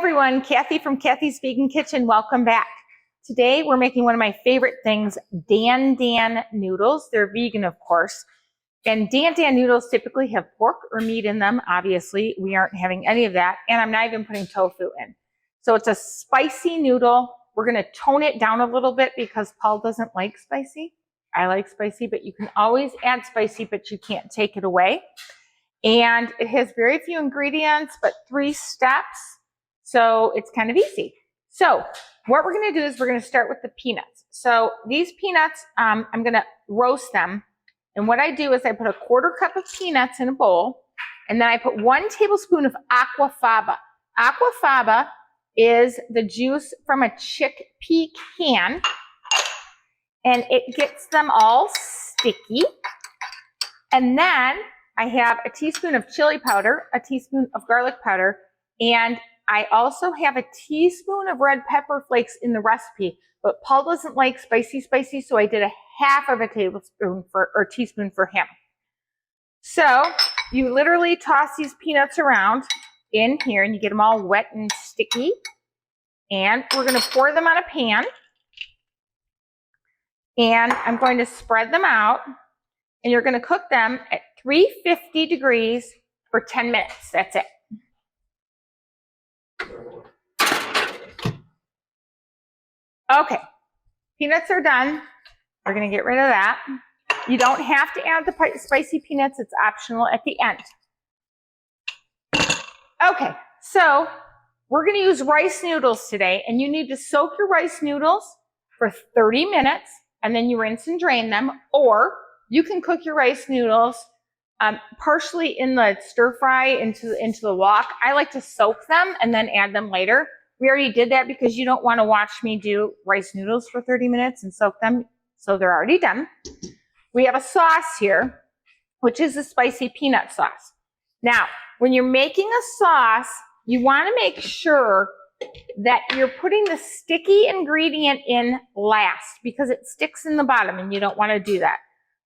everyone, Kathy from Kathy's Vegan Kitchen. Welcome back. Today we're making one of my favorite things, Dan noodles. They're vegan, of course. And Dan noodles typically have pork or meat in them. Obviously, we aren't having any of that. And I'm not even putting tofu in. So it's a spicy noodle. We're going to tone it down a little bit because Paul doesn't like spicy. I like spicy, but you can always add spicy, but you can't take it away. And it has very few ingredients, but 3 steps. So it's kind of easy. So what we're going to do is we're going to start with the peanuts. So these peanuts, I'm going to roast them. And what I do is I put a 1/4 cup of peanuts in a bowl, and then I put 1 tablespoon of aquafaba. Aquafaba is the juice from a chickpea can, and it gets them all sticky. And then I have a teaspoon of chili powder, a teaspoon of garlic powder, and I also have a teaspoon of red pepper flakes in the recipe, but Paul doesn't like spicy, so I did a 1/2 of a tablespoon or teaspoon for him. So you literally toss these peanuts around in here and you get them all wet and sticky. And we're going to pour them on a pan. And I'm going to spread them out. And you're going to cook them at 350 degrees for 10 minutes. That's it. Okay, peanuts are done. We're going to get rid of that. You don't have to add the spicy peanuts. It's optional at the end. Okay, so we're going to use rice noodles today, and you need to soak your rice noodles for 30 minutes, and then you rinse and drain them, or you can cook your rice noodles partially in the stir fry into the wok. I like to soak them and then add them later. We already did that because you don't want to watch me do rice noodles for 30 minutes and soak them, so they're already done. We have a sauce here, which is the spicy peanut sauce. Now, when you're making a sauce, you want to make sure that you're putting the sticky ingredient in last because it sticks in the bottom and you don't want to do that.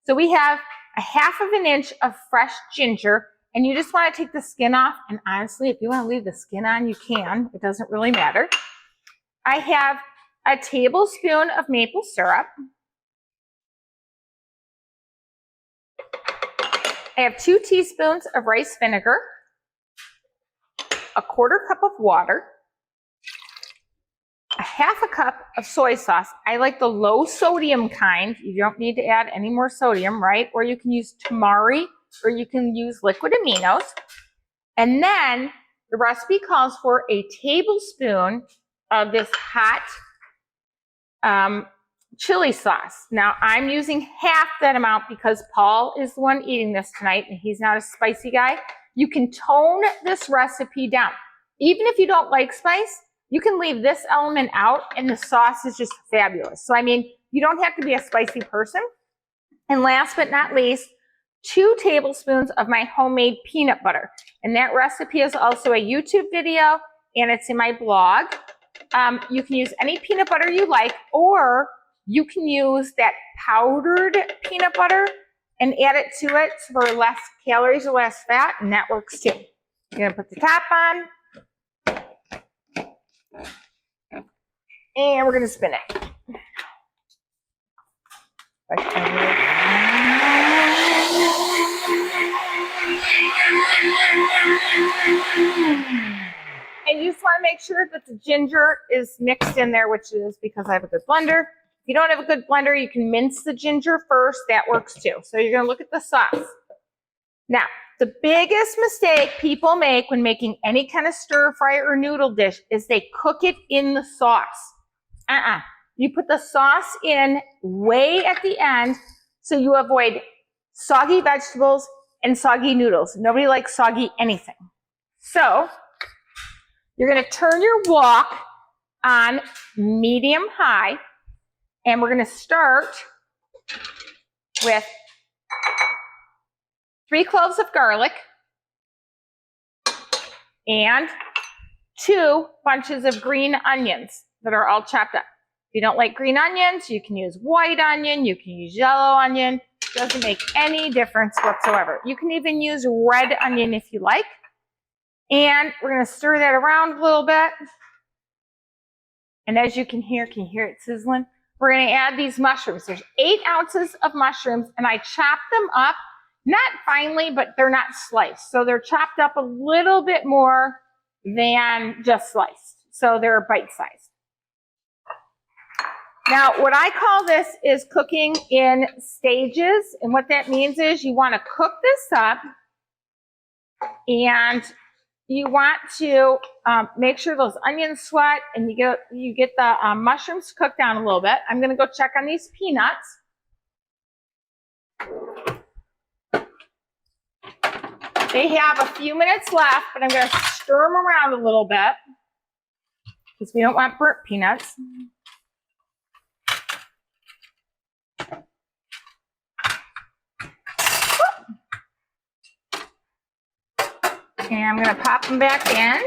So we have a 1/2 inch of fresh ginger, and you just want to take the skin off. And honestly, if you want to leave the skin on, you can. It doesn't really matter. I have a tablespoon of maple syrup. I have 2 teaspoons of rice vinegar, a 1/4 cup of water, a 1/2 cup of soy sauce. I like the low sodium kind. You don't need to add any more sodium, right? Or you can use tamari, or you can use liquid aminos. And then the recipe calls for a tablespoon of this hot chili sauce. Now I'm using 1/2 that amount because Paul is the one eating this tonight and he's not a spicy guy. You can tone this recipe down. Even if you don't like spice, you can leave this element out and the sauce is just fabulous. So I mean, you don't have to be a spicy person. And last but not least, 2 tablespoons of my homemade peanut butter. And that recipe is also a YouTube video and it's in my blog. You can use any peanut butter you like, or you can use that powdered peanut butter and add it to it for less calories or less fat, and that works too. You're gonna put the top on, and we're gonna spin it. And you just want to make sure that the ginger is mixed in there, which is because I have a good blender. If you don't have a good blender, you can mince the ginger first. That works too. So you're going to look at the sauce. Now, the biggest mistake people make when making any kind of stir fry or noodle dish is they cook it in the sauce. You put the sauce in way at the end so you avoid soggy vegetables and soggy noodles. Nobody likes soggy anything. So you're going to turn your wok on medium high, and we're going to start with 3 cloves of garlic and 2 bunches of green onions that are all chopped up. If you don't like green onions, you can use white onion, you can use yellow onion. It doesn't make any difference whatsoever. You can even use red onion if you like. And we're going to stir that around a little bit. And as you can hear it sizzling? We're going to add these mushrooms. There's 8 ounces of mushrooms, and I chopped them up, not finely, but they're not sliced. So they're chopped up a little bit more than just sliced. So they're bite-sized. Now, what I call this is cooking in stages. And what that means is you want to cook this up, and you want to make sure those onions sweat, and you get the mushrooms cooked down a little bit. I'm going to go check on these peanuts. They have a few minutes left, but I'm going to stir them around a little bit because we don't want burnt peanuts. And I'm going to pop them back in.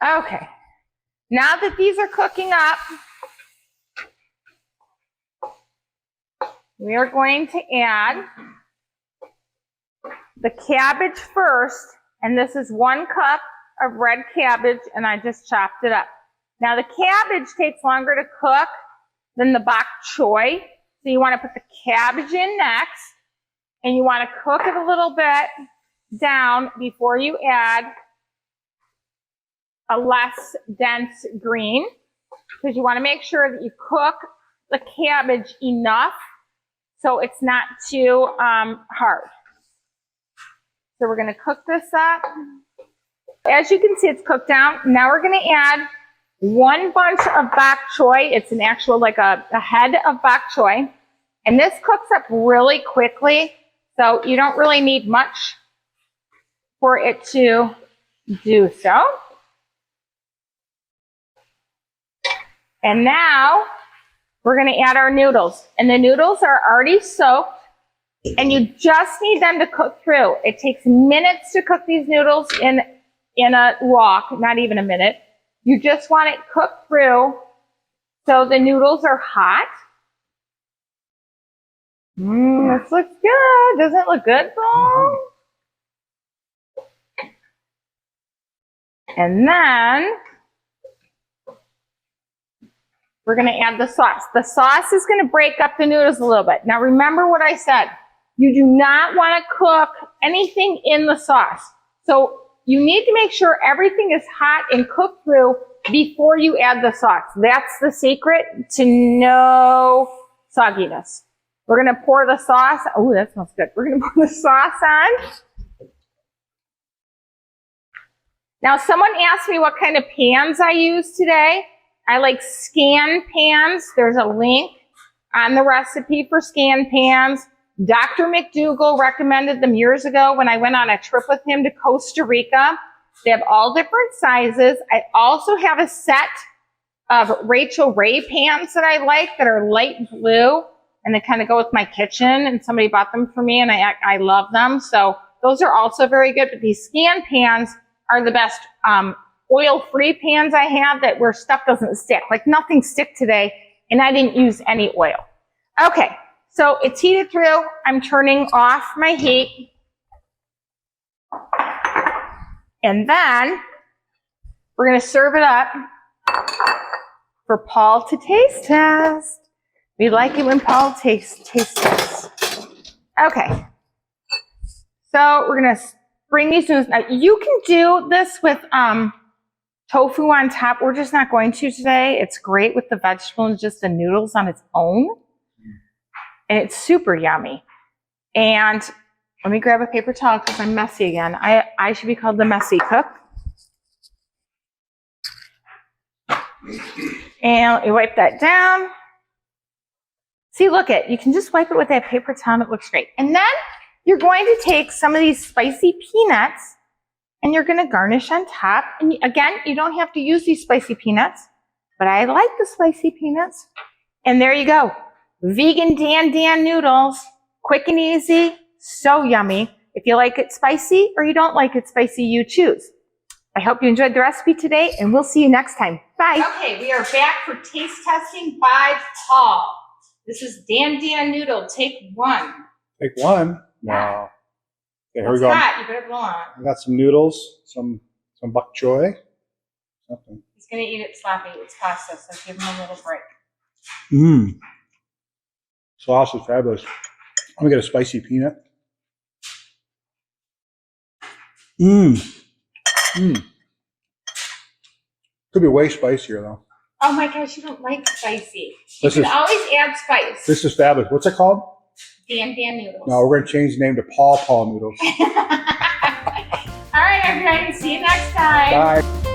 Okay. Now that these are cooking up, we are going to add the cabbage first. And this is 1 cup of red cabbage, and I just chopped it up. Now the cabbage takes longer to cook than the bok choy. So you want to put the cabbage in next. And you want to cook it a little bit down before you add a less dense green, because you want to make sure that you cook the cabbage enough so it's not too hard. So we're going to cook this up. As you can see, it's cooked down. Now we're going to add 1 bunch of bok choy. It's an actual, like a head of bok choy. And this cooks up really quickly. So you don't really need much for it to do so. And now we're going to add our noodles. And the noodles are already soaked, and you just need them to cook through. It takes minutes to cook these noodles in a wok, not even a minute. You just want it cooked through so the noodles are hot. This looks good. Doesn't it look good, Paul? And then we're going to add the sauce. The sauce is going to break up the noodles a little bit. Now remember what I said. You do not want to cook anything in the sauce. So you need to make sure everything is hot and cooked through before you add the sauce. That's the secret to no sogginess. We're going to pour the sauce. Oh, that smells good. We're going to pour the sauce on. Now, someone asked me what kind of pans I use today. I like scan pans. There's a link on the recipe for scan pans. Dr. McDougall recommended them years ago when I went on a trip with him to Costa Rica. They have all different sizes. I also have a set of Rachel Ray pans that I like that are light blue, and they kind of go with my kitchen, and somebody bought them for me, and I love them. So those are also very good, but these scan pans are the best oil-free pans I have that where stuff doesn't stick. Like nothing stick today, and I didn't use any oil. Okay, so it's heated through. I'm turning off my heat. And then we're going to serve it up for Paul to taste test. We like it when Paul tastes tests. Okay. So we're going to bring these noodles. Now, you can do this with tofu on top. We're just not going to today. It's great with the vegetable and just the noodles on its own. And it's super yummy. And let me grab a paper towel because I'm messy again. I should be called the messy cook. And let me wipe that down. See, look it. You can just wipe it with that paper towel and it looks great. And then you're going to take some of these spicy peanuts and you're going to garnish on top. And again, you don't have to use these spicy peanuts, but I like the spicy peanuts. And there you go. Vegan Dan noodles. Quick and easy. So yummy. If you like it spicy or you don't like it spicy, you choose. I hope you enjoyed the recipe today, and we'll see you next time. Bye. Okay, we are back for taste testing by Paul. This is Dan noodle. Take one. Take one? Wow. here we go. Hot. You better blow on it. I got some noodles, some bok choy. Something. He's gonna eat it sloppy. It's pasta, so give him a little break. Mmm. Sauce is fabulous. I'm gonna get a spicy peanut. Mmm. Mmm. Could be way spicier though. Oh my gosh, you don't like spicy. You This can is- always add spice. This is fabulous. What's it called? Dan Noodles. No, we're gonna change the name to Paw Noodles. All right, everybody. See you next time. Bye.